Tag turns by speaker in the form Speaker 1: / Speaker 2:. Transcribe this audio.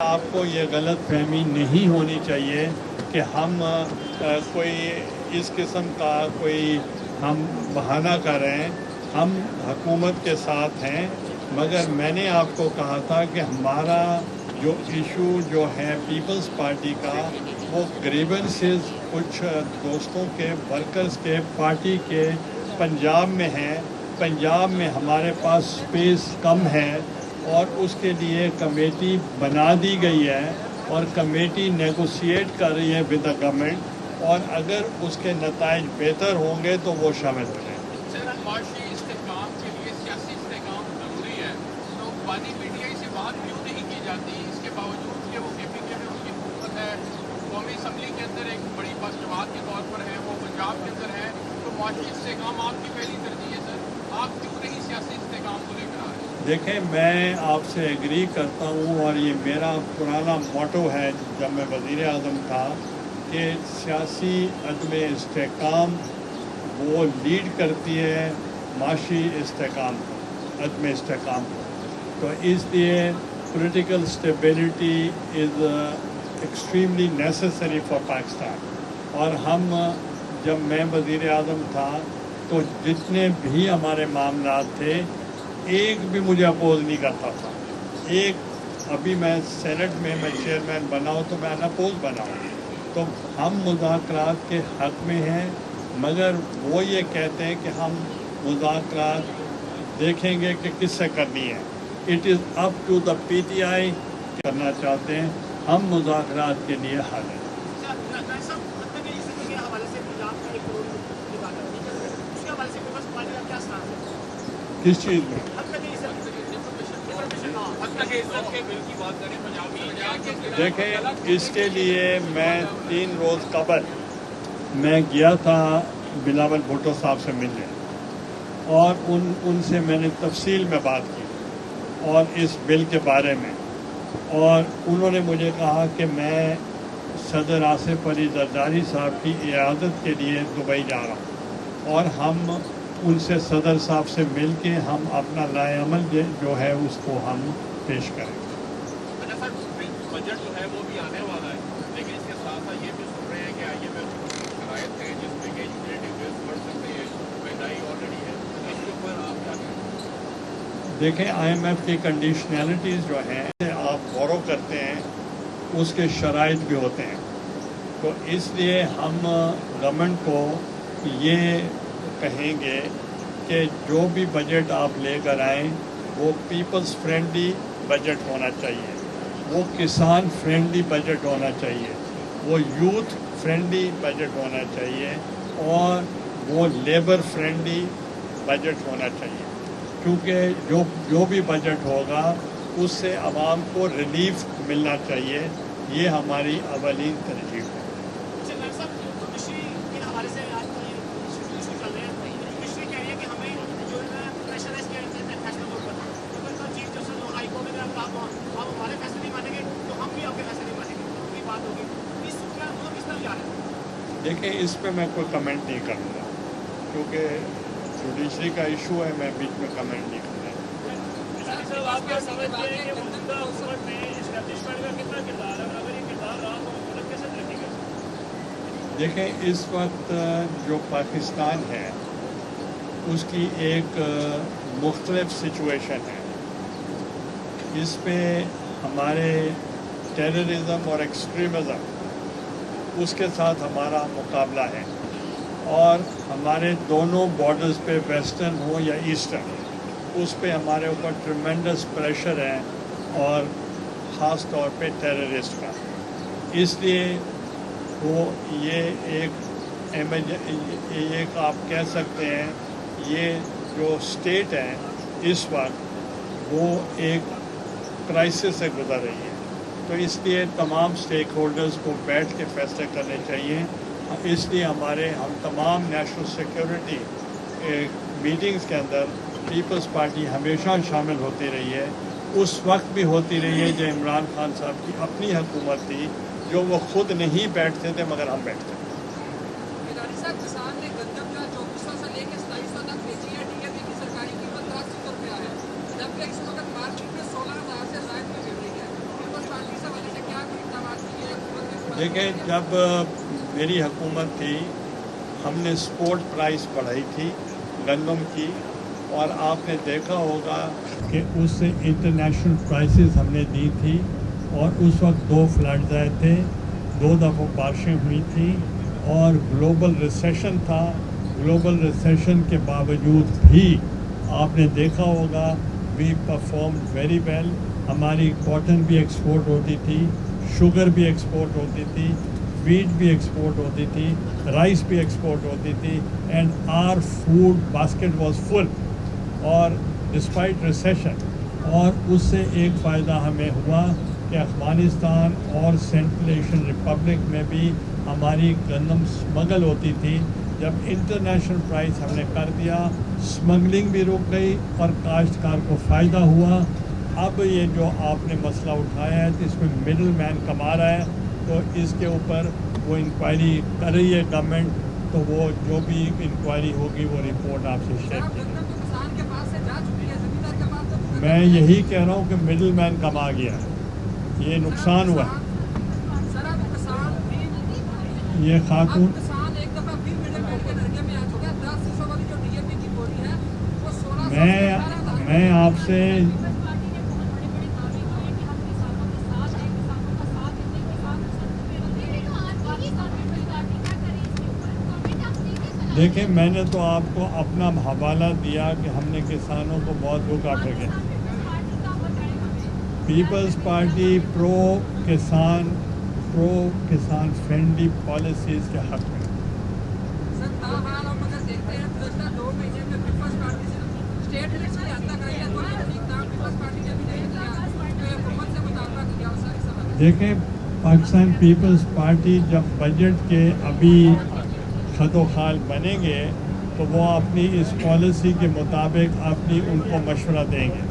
Speaker 1: آپ کو یہ غلط فہمی نہیں ہونی چاہیے کہ ہم کوئی اس قسم کا کوئی ہم بہانہ کر رہے ہیں. ہم حکومت کے ساتھ ہیں، مگر میں نے آپ کو کہا تھا کہ ہمارا جو ایشو جو ہے پیپلز پارٹی کا وہ گریونسز کچھ دوستوں کے ورکرز کے پارٹی کے پنجاب میں ہیں. پنجاب میں ہمارے پاس سپیس کم ہے اور اس کے لیے کمیٹی بنا دی گئی ہے اور کمیٹی نیگوشیٹ کر رہی ہے ود دا گورنمنٹ، اور اگر اس کے نتائج بہتر ہوں گے تو وہ شامل ہو جائیں گے.
Speaker 2: سر، معاشی استحکام کے لیے سیاسی استحکام ضروری ہے، تو وادی پی ٹی آئی سے بات کیوں نہیں کی جاتی؟ اس کے باوجود کہ وہ کے پی کے میں ان کی حکومت ہے، قومی اسمبلی کے اندر ایک بڑی جماعت کے طور پر ہے، وہ پنجاب کے اندر ہے، تو معاشی استحکام آپ کی پہلی ترجیح ہے. سر، آپ کیوں نہیں سیاسی استحکام کو لے کر آ رہے ہیں؟
Speaker 1: دیکھیں، میں آپ سے ایگری کرتا ہوں اور یہ میرا پرانا موٹو ہے جب میں وزیر اعظم تھا کہ سیاسی عدم استحکام وہ لیڈ کرتی ہے معاشی استحکام کو، عدم استحکام کو. تو اس لیے political stability is extremely necessary for Pakistan. اور ہم جب میں وزیر اعظم تھا تو جتنے بھی ہمارے معاملات تھے ایک بھی مجھے اپوز نہیں کرتا تھا. ایک ابھی میں سینٹ میں چیئرمین بنا ہوں تو میں ان اپوز بنا ہوں. تو ہم مذاکرات کے حق میں ہیں، مگر وہ یہ کہتے ہیں کہ ہم مذاکرات دیکھیں گے کہ کس سے کرنی ہے. It is up to the PTI کرنا چاہتے ہیں. ہم مذاکرات کے لیے حل ہیں. کس چیز میں؟ دیکھیں، اس کے لیے میں 3 روز قبل میں گیا تھا بلاول بھٹو صاحب سے ملنے، اور ان سے میں نے تفصیل میں بات کی اور اس بل کے بارے میں، اور انہوں نے مجھے کہا کہ میں صدر آصف علی زرداری صاحب کی عیادت کے لیے دبئی جا رہا ہوں، اور ہم ان سے صدر صاحب سے مل کے ہم اپنا لائے عمل جو ہے اس کو ہم پیش کریں گے.
Speaker 2: بجٹ جو ہے وہ بھی آنے والا ہے، لیکن اس کے ساتھ ساتھ یہ بھی سن رہے ہیں کہ آئی ایم ایف کی شرائط ہے جس میں کہ یوٹیلیٹی بلز بڑھ سکتے ہیں، مہنگائی آلریڈی ہے، اس کے اوپر آپ کیا کہیں گے؟
Speaker 1: دیکھیں، آئی ایم ایف کی کنڈیشنلٹیز جو ہیں آپ بورو کرتے ہیں اس کے شرائط بھی ہوتے ہیں. تو اس لیے ہم گورنمنٹ کو یہ کہیں گے کہ جو بھی بجٹ آپ لے کر آئیں وہ پیپلز فرینڈلی بجٹ ہونا چاہیے، وہ کسان فرینڈلی بجٹ ہونا چاہیے، وہ یوتھ فرینڈلی بجٹ ہونا چاہیے، اور وہ لیبر فرینڈلی بجٹ ہونا چاہیے. کیونکہ جو بھی بجٹ ہوگا اس سے عوام کو ریلیف ملنا چاہیے. یہ ہماری اولین ترجیح ہے. دیکھیں، اس پہ میں کوئی کمنٹ نہیں کروں گا کیونکہ جوڈیشری کا ایشو ہے، میں بیچ میں کمنٹ نہیں کروں گا. دیکھیں، اس وقت جو پاکستان ہے اس کی ایک مختلف سچویشن ہے. اس پہ ہمارے ٹیررزم اور ایکسٹریمزم اس کے ساتھ ہمارا مقابلہ ہے، اور ہمارے دونوں بارڈرز پہ ویسٹرن ہو یا ایسٹرن اس پہ ہمارے اوپر ٹریمنڈس پریشر ہے، اور خاص طور پہ ٹیررسٹ کا. اس لیے وہ یہ ایک آپ کہہ سکتے ہیں یہ جو اسٹیٹ ہے اس وقت وہ ایک کرائسس سے گزر رہی ہے. تو اس لیے تمام اسٹیک ہولڈرز کو بیٹھ کے فیصلے کرنے چاہیے. اس لیے ہم تمام نیشنل سیکیورٹی میٹنگز کے اندر پیپلز پارٹی ہمیشہ شامل ہوتی رہی ہے. اس وقت بھی ہوتی رہی ہے جب عمران خان صاحب کی اپنی حکومت تھی جو وہ خود نہیں بیٹھتے تھے مگر ہم بیٹھتے تھے.
Speaker 3: کسان نے گندم کا 2400 سے لے کے 2700 تک بیچی ہے. ڈی اے پی کی سرکاری قیمت 83 روپیہ ہے، جبکہ اس وقت مارکیٹ میں 16,000 سے زائد میں مل رہی ہے. پیپلز پارٹی سے
Speaker 1: دیکھیں جب میری حکومت تھی ہم نے سپورٹ پرائس بڑھائی تھی گندم کی، اور آپ نے دیکھا ہوگا کہ اس سے انٹرنیشنل پرائسز ہم نے دی تھی، اور اس وقت 2 فلڈز آئے تھے، 2 دفعہ بارشیں ہوئی تھیں، اور گلوبل ریسیشن تھا. گلوبل ریسیشن کے باوجود بھی آپ نے دیکھا ہوگا وی پرفارم ویری ویل. ہماری کاٹن بھی ایکسپورٹ ہوتی تھی، شوگر بھی ایکسپورٹ ہوتی تھی، ویٹ بھی ایکسپورٹ ہوتی تھی، رائس بھی ایکسپورٹ ہوتی تھی، and our food basket was full. اور ڈسپائٹ ریسیشن، اور اس سے ایک فائدہ ہمیں ہوا کہ افغانستان اور سینٹرل ایشین ریپبلک میں بھی ہماری گندم اسمگل ہوتی تھی. جب انٹرنیشنل پرائس ہم نے کر دیا، اسمگلنگ بھی رک گئی اور کاشتکار کو فائدہ ہوا. اب یہ جو آپ نے مسئلہ اٹھایا ہے تو اس میں مڈل مین کما رہا ہے، تو اس کے اوپر وہ انکوائری کر رہی ہے گورنمنٹ، تو وہ جو بھی انکوائری ہوگی وہ رپورٹ آپ سے شیئر کی.
Speaker 3: کسان کے پاس سے جا چکی ہے، زمیندار کے پاس تو
Speaker 1: میں یہی کہہ رہا ہوں کہ مڈل مین کما گیا ہے، یہ نقصان ہوا ہے.
Speaker 3: سر اب کسان بھی
Speaker 1: یہ خاتون
Speaker 3: کسان ایک دفعہ پھر مڈل مین کے درجے میں آ چکے ہیں. 10% والی جو ڈی اے پی کی بولی ہے وہ 16 سے
Speaker 1: میں آپ سے دیکھیں، میں نے تو آپ کو اپنا حوالہ دیا کہ ہم نے کسانوں کو بہت رکا رکھے. پیپلز پارٹی پرو کسان فرینڈلی پالیسیز کے حق میں.
Speaker 3: سر تاحال ہم اگر دیکھتے ہیں گزشتہ 2 مہینے میں پیپلز پارٹی سے اسٹیٹ الیکشن کی حد تک آئی ہے، کوئی ٹھیک ٹھاک پیپلز پارٹی نے بھی نہیں کیا، حکومت سے مطالبہ کیا. ساری سوال
Speaker 1: دیکھیں، پاکستان پیپلز پارٹی جب بجٹ کے ابھی خد و خال بنیں گے تو وہ اپنی اس پالیسی کے مطابق اپنی ان کو مشورہ دیں گے.